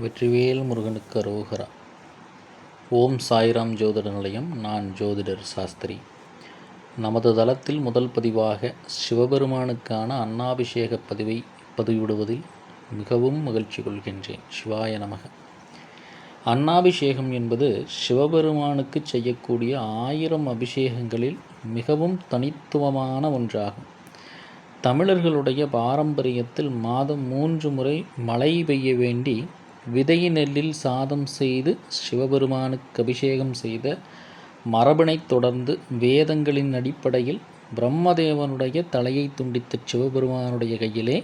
வெற்றிவேல் முருகனுக்கு அரோகரா. ஓம் சாய்ராம் ஜோதிட நிலையம். நான் ஜோதிடர் சாஸ்திரி. நமது தளத்தில் முதல் பதிவாக சிவபெருமானுக்கான அன்னாபிஷேக பதிவை பதிவிடுவதில் மிகவும் மகிழ்ச்சி கொள்கின்றேன். சிவாய நமக. அன்னாபிஷேகம் என்பது சிவபெருமானுக்கு செய்யக்கூடிய 1000 அபிஷேகங்களில் மிகவும் தனித்துவமான ஒன்றாகும். தமிழர்களுடைய பாரம்பரியத்தில் மாதம் 3 முறை மழை பெய்ய வேண்டி விதை நெல்லில் சாதம் செய்து சிவபெருமானுக்கு அபிஷேகம் செய்த மரபினைத் தொடர்ந்து வேதங்களின் அடிப்படையில் பிரம்மதேவனுடைய தலையை துண்டித்த சிவபெருமானுடைய கையிலே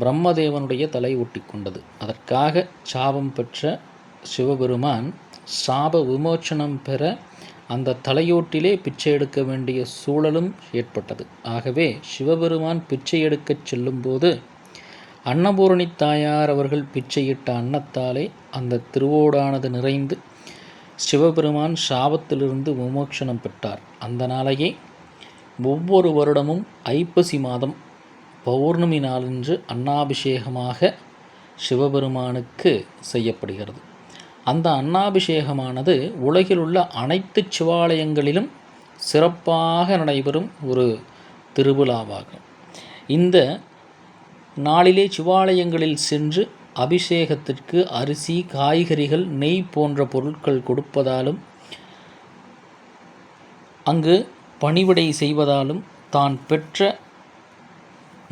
பிரம்மதேவனுடைய தலை ஒட்டி கொண்டது. அதற்காக சாபம் பெற்ற சிவபெருமான் சாப விமோச்சனம் பெற அந்த தலையோட்டிலே பிச்சை எடுக்க வேண்டிய சூழலும் ஏற்பட்டது. ஆகவே சிவபெருமான் பிச்சை எடுக்கச் செல்லும்போது அன்னபூரணி தாயார் அவர்கள் பிச்சையிட்ட அன்னத்தாலே அந்த திருவோடானது நிறைந்து சிவபெருமான் சாபத்திலிருந்து விமோச்சனம் பெற்றார். அந்த நாளையே ஒவ்வொரு வருடமும் ஐப்பசி மாதம் பௌர்ணமி நாளன்று அன்னாபிஷேகமாக சிவபெருமானுக்கு செய்யப்படுகிறது. அந்த அன்னாபிஷேகமானது உலகில் உள்ள அனைத்து சிவாலயங்களிலும் சிறப்பாக நடைபெறும் ஒரு திருவிழாவாகும். இந்த நாளிலே சிவாலயங்களில் சென்று அபிஷேகத்திற்கு அரிசி, காய்கறிகள், நெய் போன்ற பொருட்கள் கொடுப்பதாலும் அங்கு பணிவிடை செய்வதாலும் தான் பெற்ற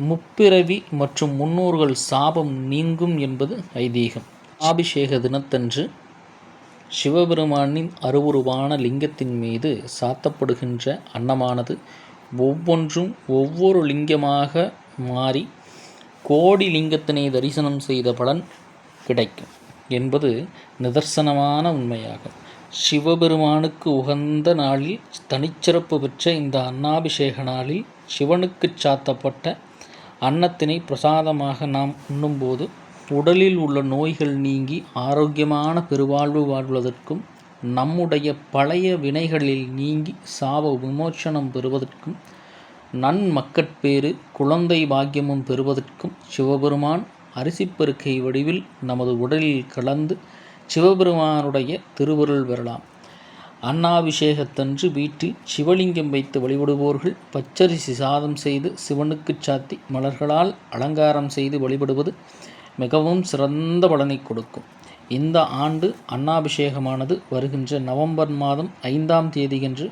முப்பிறவி மற்றும் முன்னோர்கள் சாபம் நீங்கும் என்பது ஐதீகம். அபிஷேக தினத்தன்று சிவபெருமானின் அருவுருவான லிங்கத்தின் மீது சாத்தப்படுகின்ற அன்னமானது ஒவ்வொன்றும் ஒவ்வொரு லிங்கமாக மாறி கோடி லிங்கத்தினை தரிசனம் செய்த பலன் கிடைக்கும் என்பது நிதர்சனமான உண்மையாகும். சிவபெருமானுக்கு உகந்த நாளில் தனிச்சிறப்பு பெற்ற இந்த அன்னாபிஷேக நாளில் சிவனுக்கு சாத்தப்பட்ட அன்னத்தினை பிரசாதமாக நாம் உண்ணும்போது உடலில் உள்ள நோய்கள் நீங்கி ஆரோக்கியமான பெருவாழ்வு வாழ்வதற்கும் நம்முடைய பழைய வினைகளில் நீங்கி சாப விமோச்சனம் பெறுவதற்கும் நன்மக்கட்பேறு குழந்தை பாக்கியமும் பெறுவதற்கும் சிவபெருமான் அரிசிப்பெருக்கை வடிவில் நமது உடலில் கலந்து சிவபெருமானுடைய திருவருள் பெறலாம். அன்னாபிஷேகத்தன்று வீட்டில் சிவலிங்கம் வைத்து வழிபடுவோர்கள் பச்சரிசி சாதம் செய்து சிவனுக்கு சாத்தி மலர்களால் அலங்காரம் செய்து வழிபடுவது மிகவும் சிறந்த பலனை கொடுக்கும். இந்த ஆண்டு அன்னாபிஷேகமானது வருகின்ற நவம்பர் மாதம் 5ஆம் தேதியன்று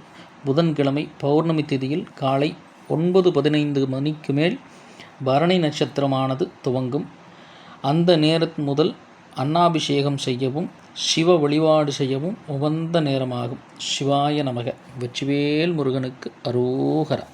புதன்கிழமை பௌர்ணமி திதியில் காலை 9:15 மணிக்கு மேல் பரணி நட்சத்திரமானது துவங்கும். அந்த நேரம் முதல் அன்னாபிஷேகம் செய்யவும் சிவ வழிபாடு செய்யவும் உகந்த நேரமாகும். சிவாய நமக. வெற்றிவேல் முருகனுக்கு அரோகரா.